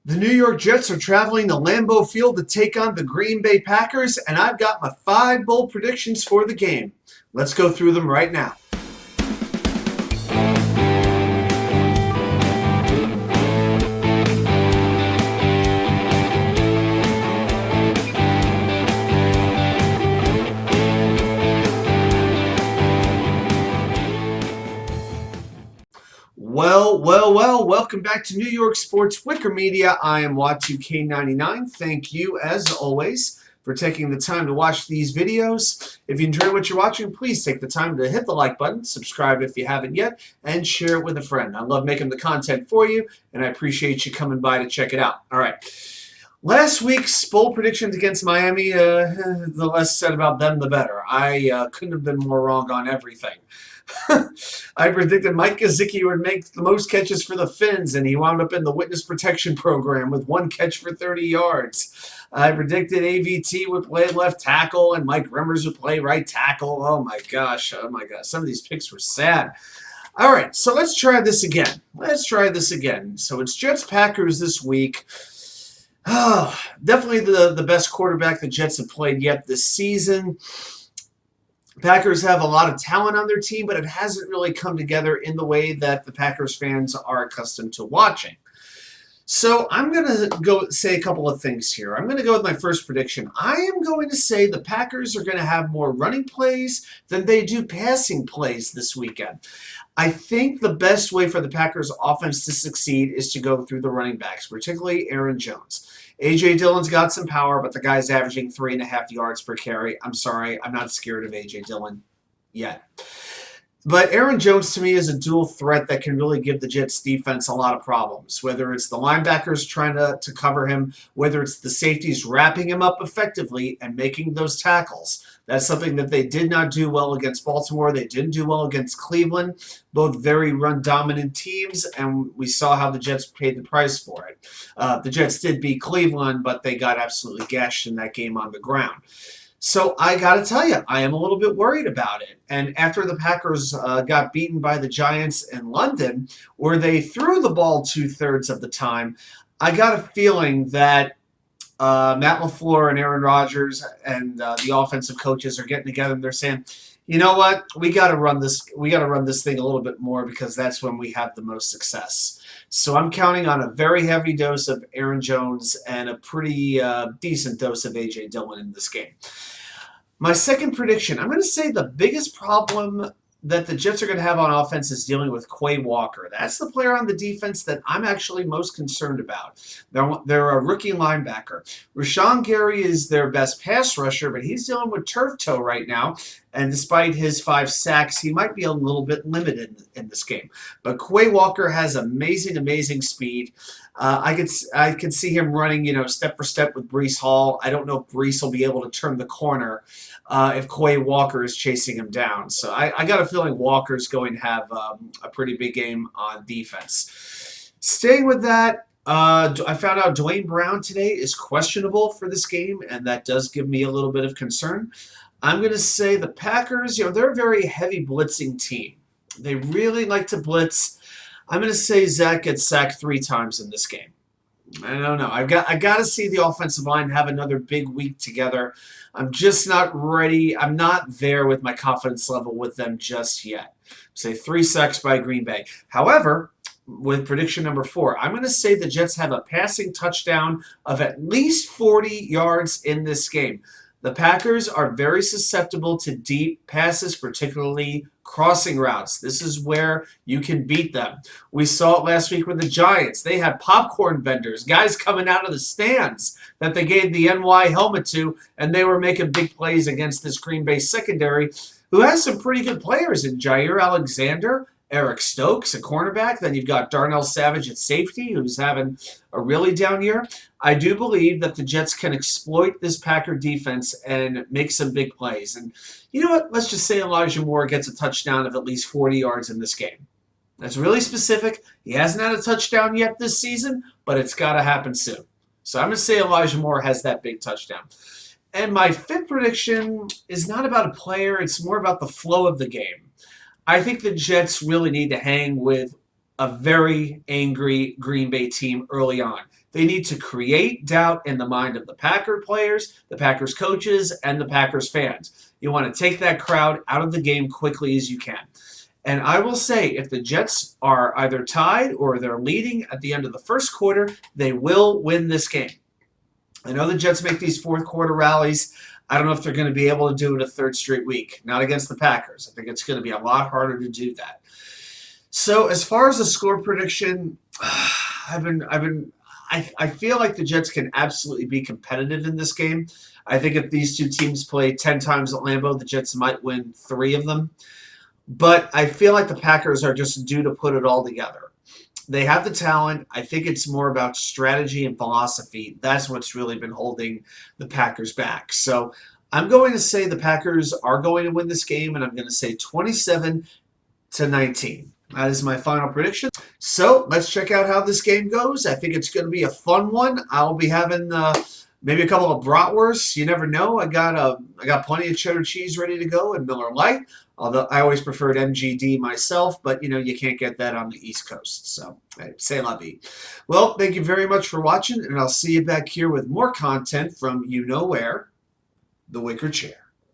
The New York Jets are traveling to Lambeau Field to take on the Green Bay Packers, and I've got my 5 bold predictions for the game. Let's go through them right now. Well, welcome back to New York Sports WickerMedia. I am Y2K99. Thank you, as always, for taking the time to watch these videos. If you enjoy what you're watching, please take the time to hit the like button, subscribe if you haven't yet, and share it with a friend. I love making the content for you, and I appreciate you coming by to check it out. All right. Last week's bold predictions against Miami, the less said about them, the better. I couldn't have been more wrong on everything. I predicted Mike Gesicki would make the most catches for the Finns, and he wound up in the witness protection program with 1 catch for 30 yards. I predicted AVT would play left tackle, and Mike Remmers would play right tackle. Oh my gosh. Some of these picks were sad. All right, so let's try this again. So it's Jets-Packers this week. Oh, definitely the best quarterback the Jets have played yet this season. Packers have a lot of talent on their team, but it hasn't really come together in the way that the Packers fans are accustomed to watching. So I'm going to go say a couple of things here. I'm going to go with my first prediction. I am going to say the Packers are going to have more running plays than they do passing plays this weekend. I think the best way for the Packers offense to succeed is to go through the running backs, particularly Aaron Jones. A.J. Dillon's got some power, but the guy's averaging 3.5 yards per carry. I'm sorry, I'm not scared of A.J. Dillon yet. But Aaron Jones, to me, is a dual threat that can really give the Jets defense a lot of problems, whether it's the linebackers trying to cover him, whether it's the safeties wrapping him up effectively and making those tackles. That's something that they did not do well against Baltimore. They didn't do well against Cleveland, both very run-dominant teams, and we saw how the Jets paid the price for it. The Jets did beat Cleveland, but they got absolutely gashed in that game on the ground. So I got to tell you, I am a little bit worried about it. And after the Packers got beaten by the Giants in London, where they threw the ball 2/3 of the time, I got a feeling that Matt LaFleur and Aaron Rodgers and the offensive coaches are getting together and they're saying, you know what, we got to run this thing a little bit more because that's when we have the most success. So I'm counting on a very heavy dose of Aaron Jones and a pretty decent dose of A.J. Dillon in this game. My second prediction, I'm going to say the biggest problem that the Jets are going to have on offense is dealing with Quay Walker. That's the player on the defense that I'm actually most concerned about. They're a rookie linebacker. Rashawn Gary is their best pass rusher, but he's dealing with turf toe right now. And despite his 5 sacks, he might be a little bit limited in this game. But Quay Walker has amazing speed. I could see him running, step for step with Breece Hall. I don't know if Breece will be able to turn the corner if Quay Walker is chasing him down. So I got a feeling Walker's going to have a pretty big game on defense. Staying with that, I found out Dwayne Brown today is questionable for this game, and that does give me a little bit of concern. I'm going to say the Packers, they're a very heavy blitzing team. They really like to blitz. I'm going to say Zach gets sacked 3 times in this game. I don't know. I got to see the offensive line have another big week together. I'm just not ready. I'm not there with my confidence level with them just yet. Say 3 sacks by Green Bay. However, with prediction number 4, I'm going to say the Jets have a passing touchdown of at least 40 yards in this game. The Packers are very susceptible to deep passes, particularly crossing routes. This is where you can beat them. We saw it last week with the Giants. They had popcorn vendors, guys coming out of the stands that they gave the NY helmet to, and they were making big plays against this Green Bay secondary, who has some pretty good players in Jair Alexander, Eric Stokes, a cornerback. Then you've got Darnell Savage at safety, who's having a really down year. I do believe that the Jets can exploit this Packer defense and make some big plays. And you know what? Let's just say Elijah Moore gets a touchdown of at least 40 yards in this game. That's really specific. He hasn't had a touchdown yet this season, but it's got to happen soon. So I'm going to say Elijah Moore has that big touchdown. And my 5th prediction is not about a player. It's more about the flow of the game. I think the Jets really need to hang with a very angry Green Bay team early on. They need to create doubt in the mind of the Packer players, the Packers coaches, and the Packers fans. You want to take that crowd out of the game quickly as you can. And I will say, if the Jets are either tied or they're leading at the end of the first quarter, they will win this game. I know the Jets make these fourth quarter rallies. I don't know if they're going to be able to do it a third straight week. Not against the Packers. I think it's going to be a lot harder to do that. So as far as the score prediction, I feel like the Jets can absolutely be competitive in this game. I think if these two teams play 10 times at Lambeau, the Jets might win 3 of them. But I feel like the Packers are just due to put it all together. They have the talent. I think it's more about strategy and philosophy. That's what's really been holding the Packers back. So I'm going to say the Packers are going to win this game, and I'm going to say 27-19. That is my final prediction. So let's check out how this game goes. I think it's going to be a fun one. I'll be having maybe a couple of bratwursts. You never know. I got plenty of cheddar cheese ready to go and Miller Lite. Although I always preferred MGD myself, but you can't get that on the East Coast. So say la vie. Well, thank you very much for watching, and I'll see you back here with more content from you know where, the Wicker Chair.